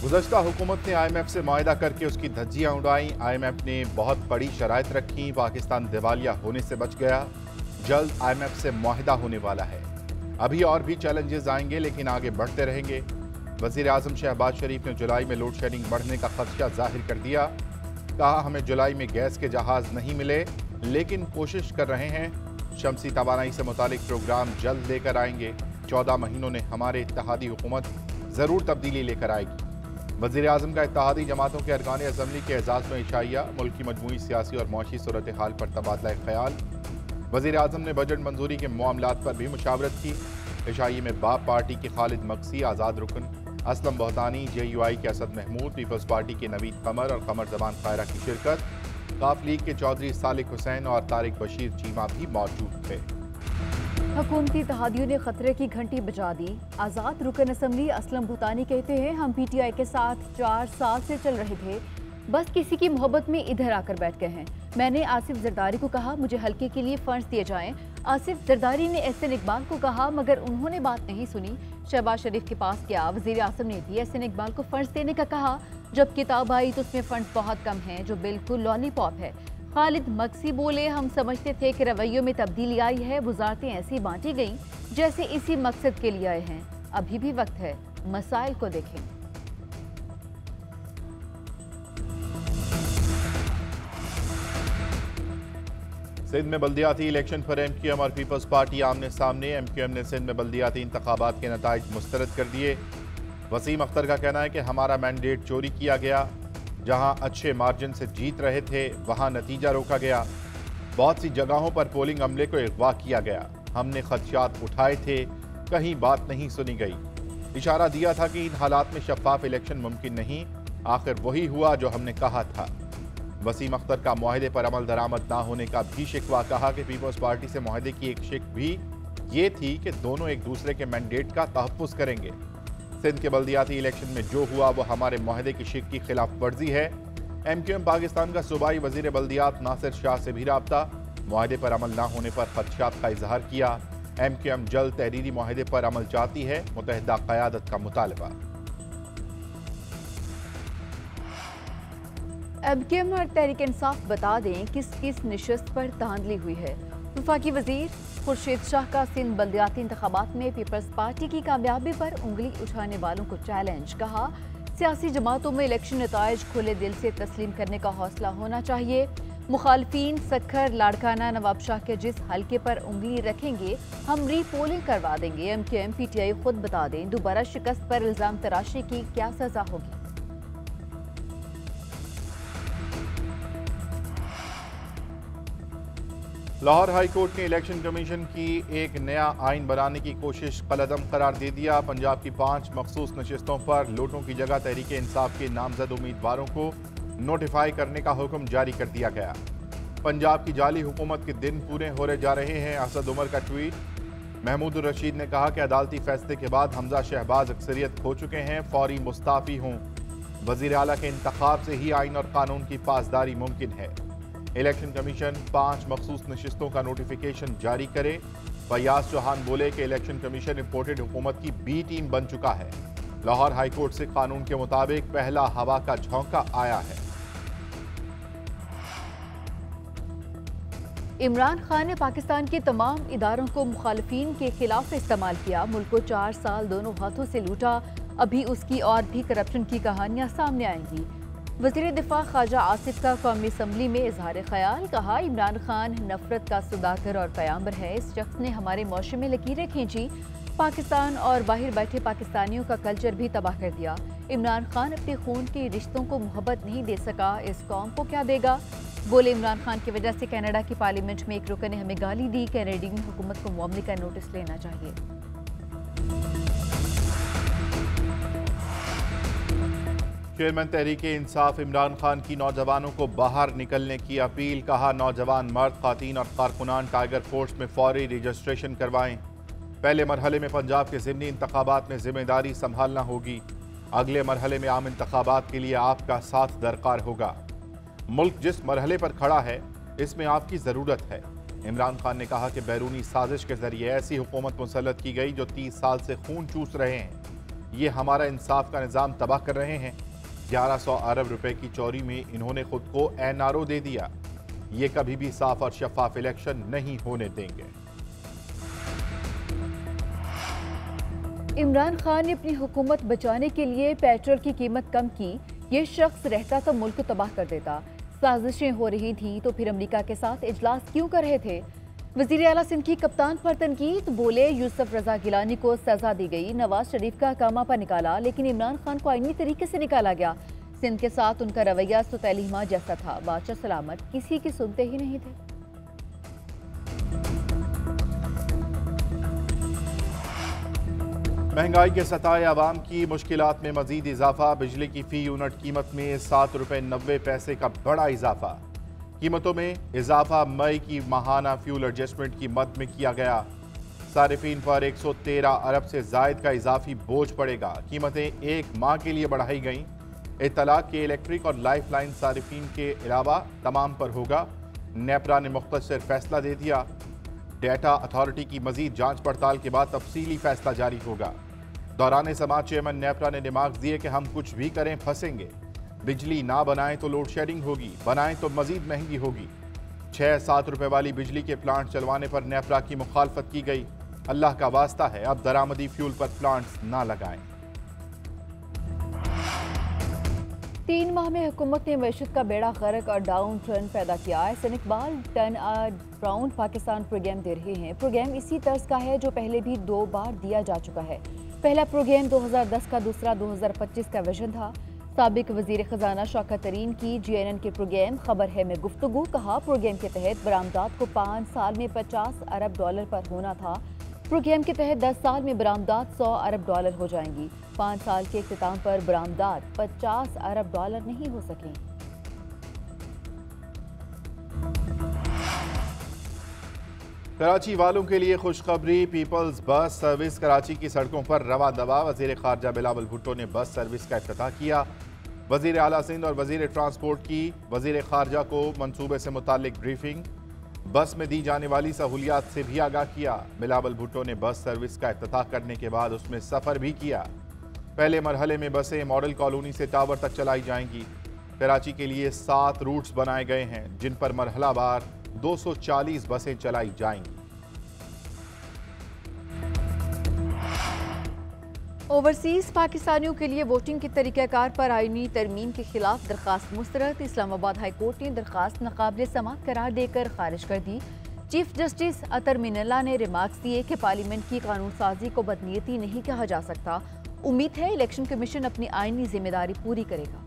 गुज़श्ता हुकूमत ने IMF से मुआहदा करके उसकी धज्जियां उड़ाई। IMF ने बहुत बड़ी शराइत रखी। पाकिस्तान दिवालिया होने से बच गया। जल्द IMF से मुआहदा होने वाला है। अभी और भी चैलेंजेस आएंगे, लेकिन आगे बढ़ते रहेंगे। वज़ीर आज़म शहबाज शरीफ ने जुलाई में लोड शेडिंग बढ़ने का खदशा जाहिर कर दिया। कहा, हमें जुलाई में गैस के जहाज नहीं मिले, लेकिन कोशिश कर रहे हैं। शमसी तवानाई से मुतालिक प्रोग्राम जल्द लेकर आएंगे। 14 महीनों ने हमारे इत्तेहादी हुकूमत ज़रूर तब्दीली लेकर आएगी। वज़ीर आज़म का इत्तेहादी जमातों के अरकान असम्बली के एजाज़ में इशाइया। मुल्क की मजमूई सियासी और मौशी सूरत हाल पर तबादला ख्याल। वज़ीर आज़म ने बजट मंजूरी के मामलात पर भी मुशावरत की। इशाइये में बाप पार्टी के खालिद मक्सी, आज़ाद रुकन असलम बहतानी, JUI के असद महमूद, पीपल्स पार्टी के नवीद कमर और कमर जमान खायरा की शिरकत। काफ लीग के चौधरी सालिक हुसैन और तारिक बशीर चीमा भी मौजूद थे। हुकूमती इत्तेहादियों ने खतरे की घंटी बजा दी। आज़ाद रुकन असम्बली असलम भूतानी कहते हैं, हम PTI के साथ 4 साल से चल रहे थे, बस किसी की मोहब्बत में इधर आकर बैठ गए हैं। मैंने आसिफ जरदारी को कहा मुझे हल्के के लिए फंड्स दिए जाएं। आसिफ जरदारी ने SN इकबाल को कहा, मगर उन्होंने बात नहीं सुनी। शहबाज शरीफ के पास गया, वज़ीर आज़म ने भी SN इकबाल को फंड्स देने का कहा। जब किताब आई तो उसमें फंड्स बहुत कम हैं, जो बिल्कुल लॉलीपॉप है। खालिद मक्सी बोले, हम समझते थे कि रवैयों में तब्दीली आई है, वजारतें ऐसी बांटी गईं जैसे इसी मकसद के लिए आए हैं। अभी भी वक्त है, मसाइल को देखें। सिंध में बल्दियाती इलेक्शन पर MQM और पीपल्स पार्टी आमने सामने। MQM ने सिंध में बल्दियाती इंतखाबात के नताइज मुस्तरद कर दिए। वसीम अख्तर का कहना है कि हमारा मैंडेट चोरी किया गया। जहां अच्छे मार्जिन से जीत रहे थे, वहां नतीजा रोका गया। बहुत सी जगहों पर पोलिंग अमले को अगवा किया गया। हमने खदशात उठाए थे, कहीं बात नहीं सुनी गई। इशारा दिया था कि इन हालात में शफाफ इलेक्शन मुमकिन नहीं। आखिर वही हुआ जो हमने कहा था। वसीम अख्तर का मुआहदे पर अमल दरामद ना होने का भी शिकवा। कहा कि पीपल्स पार्टी से मुआहदे की एक शिक भी ये थी कि दोनों एक दूसरे के मैंडेट का तहफ़्फ़ुज़ करेंगे। सिंध के बल्दियाती इलेक्शन में जो हुआ वो हमारे मुआहदे की शिक की खिलाफ वर्जी है। MQM पाकिस्तान का सूबाई वजीर बल्दियात नासिर शाह से भी राब्ता। मुआहदे पर अमल ना होने पर खदशात का इजहार किया। MQM जल्द तहरीरी मुआहदे पर अमल चाहती है। मुतहदा क़यादत का मुतालबा। MQM और तहरीक इंसाफ बता दें किस किस निशस्त पर धांधली हुई है। वफाकी वजीर खुर्शीद शाह का सिंध बल्दियाती इंतखाबात में पीपल्स पार्टी की कामयाबी पर उंगली उठाने वालों को चैलेंज। कहा, सियासी जमातों में इलेक्शन नताइज खुले दिल से तस्लीम करने का हौसला होना चाहिए। मुखालफीन सखर, लाड़काना, नवाब शाह के जिस हल्के पर उंगली रखेंगे हम रीपोलिंग करवा देंगे। MQM PTI खुद बता दें दोबारा शिकस्त पर इल्जाम तराशी की क्या सजा होगी। लाहौर हाई कोर्ट ने इलेक्शन कमीशन की एक नया आइन बनाने की कोशिश कलअदम करार दे दिया। पंजाब की 5 मखसूस नशिस्तों पर लोटों की जगह तहरीक इंसाफ के नामजद उम्मीदवारों को नोटिफाई करने का हुक्म जारी कर दिया गया। पंजाब की जाली हुकूमत के दिन पूरे होने जा रहे हैं। असद उमर का ट्वीट। महमूद रशीद ने कहा कि अदालती फैसले के बाद हमजा शहबाज अक्सरियत खो चुके हैं, फौरी मुस्ताफी हों। वजीर आला के इंतखाब से ही आइन और कानून की पासदारी मुमकिन है। इलेक्शन कमीशन 5 मखसूस नशिस्तों का नोटिफिकेशन जारी करे। फयाज चौहान बोले कि इलेक्शन कमीशन रिपोर्टेड हुकूमत की B टीम बन चुका है। लाहौर हाई कोर्ट से कानून के मुताबिक पहला हवा का झोंका आया है। इमरान खान ने पाकिस्तान के तमाम इदारों को मुखालफीन के खिलाफ इस्तेमाल किया। मुल्क को 4 साल दोनों हाथों से लूटा। अभी उसकी और भी करप्शन की कहानियां सामने आएंगी। वज़ीर दिफा ख्वाजा आसिफ का कौमी असम्बली में इजहार ख्याल। कहा, इमरान खान नफरत का सौदागर और क़यामर है। इस शख्स ने हमारे मौशे में लकीरें खींची, पाकिस्तान और बाहर बैठे पाकिस्तानियों का कल्चर भी तबाह कर दिया। इमरान खान अपने खून के रिश्तों को मोहब्बत नहीं दे सका, इस कौम को क्या देगा। बोले, इमरान खान की वजह से कनाडा की पार्लियामेंट में एक रुकन ने हमें गाली दी। कैनेडियन हुकूमत को मामले का नोटिस लेना चाहिए। चेयरमैन तहरीक इंसाफ इमरान खान की नौजवानों को बाहर निकलने की अपील। कहा, नौजवान मर्द, खातीन और कारकुनान टाइगर फोर्स में फौरी रजिस्ट्रेशन करवाएं। पहले मरहले में पंजाब के ज़िमनी इंतखाबात में जिम्मेदारी संभालना होगी। अगले मरहले में आम इंतखाबात के लिए आपका साथ दरकार होगा। मुल्क जिस मरहले पर खड़ा है इसमें आपकी ज़रूरत है। इमरान खान ने कहा कि बैरूनी साजिश के जरिए ऐसी हुकूमत मुसल्लत की गई जो 30 साल से खून चूस रहे हैं। ये हमारा इंसाफ का निज़ाम तबाह कर रहे हैं। 1100 अरब रुपए की चोरी में इन्होंने खुद को एनआरओ दे दिया। ये कभी भी साफ और शफाफ इलेक्शन नहीं होने देंगे। इमरान खान ने अपनी हुकूमत बचाने के लिए पेट्रोल की कीमत कम की। ये शख्स रहता तो मुल्क को तबाह कर देता। साजिशें हो रही थी तो फिर अमेरिका के साथ इजलास क्यों कर रहे थे? वजीर आला सिंध की कप्तान पर तनकीद, बोले यूसुफ रजा गिलानी को सजा दी गई, नवाज शरीफ का कामा पर निकाला, लेकिन इमरान खान को आईनी तरीके से निकाला गया। सिंध के साथ उनका रवैया सुतैलिमा जैसा था, बादशाह सलामत किसी की सुनते ही नहीं थे। महंगाई के सताए आवाम की मुश्किलात में मजीद इजाफा। बिजली की फी यूनिट कीमत में 7 रुपये 90 पैसे का बड़ा इजाफा। कीमतों में इजाफा मई की माहाना फ्यूल एडजस्टमेंट की मद में किया गया। सारिफीन पर 113 अरब से जायद का इजाफी बोझ पड़ेगा। कीमतें एक माह के लिए बढ़ाई गईं। इत्तलाक के इलेक्ट्रिक और लाइफ लाइन सारिफीन के अलावा तमाम पर होगा। नेपरा ने मुख्तसर फैसला दे दिया। डेटा अथॉरिटी की मजीद जांच पड़ताल के बाद तफसीली फैसला जारी होगा। दौरान समाज चेयरमैन नेपरा ने रिमार्क दिए कि हम कुछ भी करें फंसेंगे। बिजली ना बनाएं तो लोड शेडिंग होगी, बनाएं तो मजीद महंगी होगी। 6-7 रुपए वाली बिजली के प्लांट चलवाने पर नेपरा की मुखालफत की गई। अल्लाह का वास्ता है, अब दरामदी फ्यूल पर प्लांट्स ना लगाएं। 3 माह में हुकूमत ने मैशत का बेड़ा गर्क और डाउन ट्रेंड पैदा किया है। सन Iqbal turn around Pakistan program दे रहे हैं। प्रोग्राम इसी तर्ज का है जो पहले भी 2 बार दिया जा चुका है। पहला प्रोग्राम 2010 का, दूसरा 2025 का विजन था। साबिक वजीर खजाना शौकत तरीन की GNN के प्रोग्राम खबर है में गुफ्तगू, कहा प्रोग्राम के तहत बरामदात को 5 साल में 50 अरब डॉलर पर होना था। प्रोग्राम के तहत 10 साल में बरामदात 100 अरब डॉलर हो जाएंगी। 5 साल के इख्तिताम पर बरामदात 50 अरब डॉलर नहीं हो सकें। कराची वालों के लिए खुशखबरी, पीपल्स बस सर्विस कराची की सड़कों पर रवा दवा। वजीर खारजा बिलावल भुट्टो ने बस सर्विस का इफ्तिताह किया। वजीर आला सिंध और वजीर ट्रांसपोर्ट की वजीर खारजा को मंसूबे से मुतालिक ब्रीफिंग। बस में दी जाने वाली सहूलियात से भी आगाह किया। बिलावल भुट्टो ने बस सर्विस का इफ्तिताह करने के बाद उसमें सफ़र भी किया। पहले मरहले में बसें मॉडल कॉलोनी से टावर तक चलाई जाएंगी। कराची के लिए 7 रूट्स बनाए गए हैं जिन पर मरहलावार 240 बसें चलाई जाएंगी। ओवरसीज पाकिस्तानियों के लिए वोटिंग के तरीक़ाकार पर आईनी तरमीम के खिलाफ दरखास्त मुस्तरद। इस्लामाबाद हाई कोर्ट ने दरखास्त नाकाबिल समाअत करार देकर खारिज कर दी। चीफ जस्टिस अतर मिनल्ला ने रिमार्क्स दिए कि पार्लियामेंट की कानून साजी को बदनीयती नहीं कहा जा सकता। उम्मीद है इलेक्शन कमीशन अपनी आईनी जिम्मेदारी पूरी करेगा।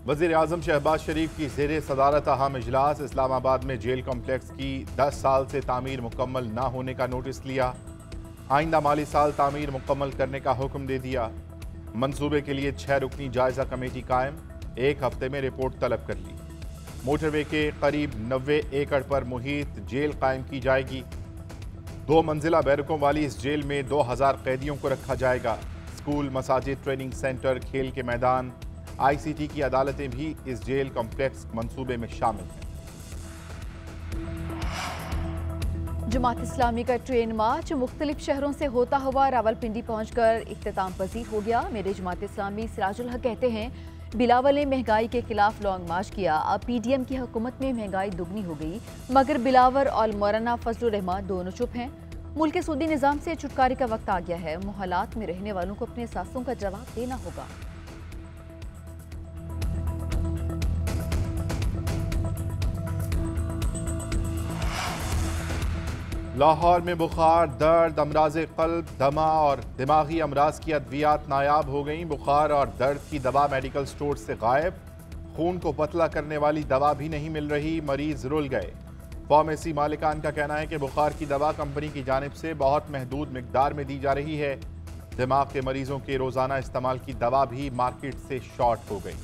वज़ीर आज़म शहबाज शरीफ की ज़ेरे सदारत अहम इजलास। इस्लामाबाद में जेल कॉम्प्लेक्स की 10 साल से तामीर मुकम्मल न होने का नोटिस लिया। आइंदा माली साल तामीर मुकम्मल करने का हुक्म दे दिया। मंसूबे के लिए 6 रुकनी जायजा कमेटी कायम, 1 हफ्ते में रिपोर्ट तलब कर ली। मोटरवे के करीब 90 एकड़ पर मुहित जेल कायम की जाएगी। 2 मंजिला बैरकों वाली इस जेल में 2000 कैदियों को रखा जाएगा। स्कूल, मसाजिद, ट्रेनिंग सेंटर, खेल के मैदान, ICT की अदालतें भी इस जेल कॉम्प्लेक्स मंसूबे में शामिल हैं। जमात इस्लामी का ट्रेन मार्च मुख्तलिफ शहरों से होता हुआ रावलपिंडी पहुंचकर इख्तिताम पजीर हो गया। मेरे जमात इस्लामी सिराजुल हक कहते हैं, बिलावल ने महंगाई के खिलाफ लॉन्ग मार्च किया। अब PDM की हुकूमत में महंगाई दुगनी हो गई, मगर बिलावल और मौलाना फजलुर रहमान दोनों चुप हैं। मुल्क के सूदी निज़ाम से छुटकारे का वक्त आ गया है। मोहल्लात में रहने वालों को अपने एहसासों का जवाब देना होगा। लाहौर में बुखार, दर्द, अमराज क़ल्ब, दमा और दिमागी अमराज की अद्वियात नायाब हो गई। बुखार और दर्द की दवा मेडिकल स्टोर से गायब। खून को पतला करने वाली दवा भी नहीं मिल रही, मरीज रुल गए। फार्मेसी मालिकान का कहना है कि बुखार की दवा कंपनी की जानिब से बहुत महदूद मिकदार में दी जा रही है। दिमाग के मरीजों के रोज़ाना इस्तेमाल की दवा भी मार्केट से शॉर्ट हो गई।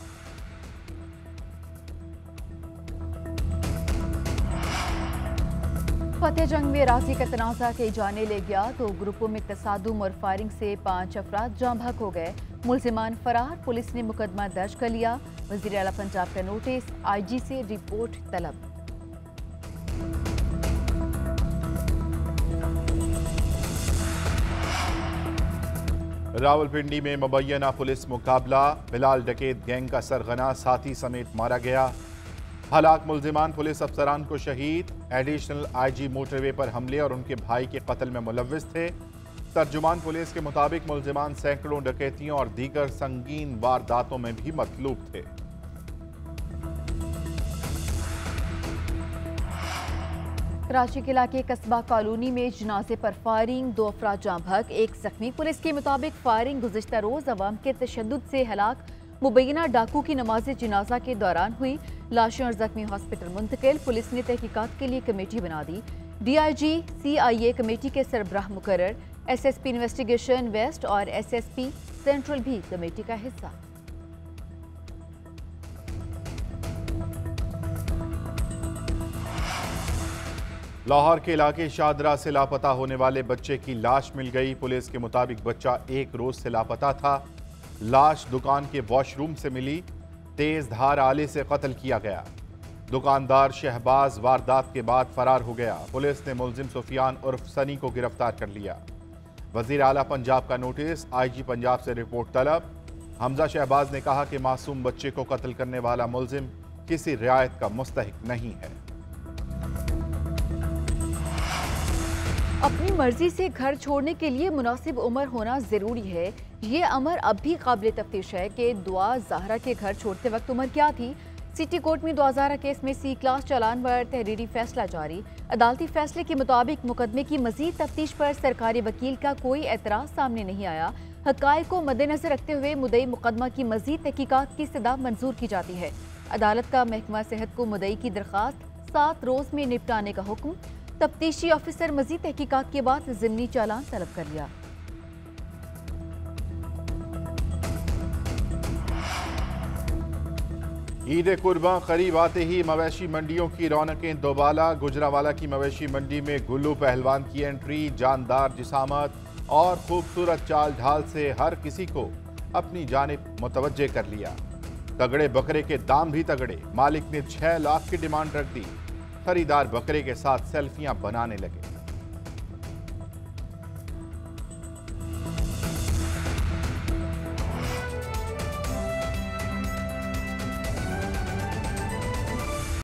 फतेह जंग में राजी का तनाज़ा के जाने ले गया तो ग्रुपों में तसादुम और फायरिंग से 5 अफराद जाँ भाग हो गए। मुल्जिमान फरार, पुलिस ने मुकदमा दर्ज कर लिया। वज़ीर आला पंजाब का नोटिस, IG से रिपोर्ट तलब। रावलपिंडी में मुबैना पुलिस मुकाबला, बिलाल डकैत गैंग का सरगना साथी समेत मारा गया। हलाक मुल्जिमान पुलिस अफसरान को शहीद। एडिशनल आईजी मोटरवे पर हमले और उनके भाई के कत्ल में मुलव्विस थे। तर्जुमान पुलिस के मुताबिक मुल्जिमान सैकड़ों डकैतियों और दीगर संगीन वारदातों में भी मतलूब थे। कराची के इलाके कस्बा कॉलोनी में जनाजे पर फायरिंग, 2 अफराद जाँ भग, 1 जख्मी। पुलिस के मुताबिक फायरिंग गुज़िश्ता रोज अवाम के तशद्दुद से हलाक मुबैना डाकू की नमाज जनाजा के दौरान हुई। लाशें और जख्मी हॉस्पिटल मुंतकिल। पुलिस ने तहकीकात के लिए कमेटी बना दी। DIG CIA कमेटी के सरबराह मुकर्रर। SSP इन्वेस्टिगेशन वेस्ट और SSP सेंट्रल भी कमेटी का हिस्सा। लाहौर के इलाके शादरा से लापता होने वाले बच्चे की लाश मिल गई। पुलिस के मुताबिक बच्चा 1 रोज से लापता था। लाश दुकान के वॉशरूम से मिली। तेज धार आले से कत्ल किया गया। दुकानदार शहबाज वारदात के बाद फरार हो गया। पुलिस ने मुलजिम सुफियान उर्फ सनी को गिरफ्तार कर लिया। वजीर आला पंजाब का नोटिस, IG पंजाब से रिपोर्ट तलब। हमजा शहबाज ने कहा कि मासूम बच्चे को कत्ल करने वाला मुलजिम किसी रियायत का मुस्तहिक नहीं है। अपनी मर्जी से घर छोड़ने के लिए मुनासिब उम्र होना जरूरी है। ये अमर अब भी काबिल तफ्तीश है कि दुआ ज़हरा के घर छोड़ते वक्त उम्र क्या थी। सिटी कोर्ट में दुआ ज़हरा केस में C क्लास चालान पर तहरीरी फैसला जारी। अदालती फैसले के मुताबिक मुकदमे की मजीद तफ्तीश पर सरकारी वकील का कोई एतराज सामने नहीं आया। हक़ाइक़ को मद्देनजर रखते हुए मुद्दई मुकदमा की मजीद तहकीकात की सदा मंजूर की जाती है। अदालत का महकमा सेहत को मुद्दई की दरख्वास्त 7 रोज में निपटाने का हुक्म। तफ्तीशी ऑफिसर मजीद तहकीकात के बाद ज़िमनी चालान तलब कर लिया। ईद कुर्बान करीब आते ही मवेशी मंडियों की रौनकें दोबाला। गुजरावाला की मवेशी मंडी में गुल्लू पहलवान की एंट्री। जानदार जिसामत और खूबसूरत चाल ढाल से हर किसी को अपनी जानिब मुतवज्जे कर लिया। तगड़े बकरे के दाम भी तगड़े। मालिक ने 6 लाख की डिमांड रख दी। खरीदार बकरे के साथ सेल्फियां बनाने लगे।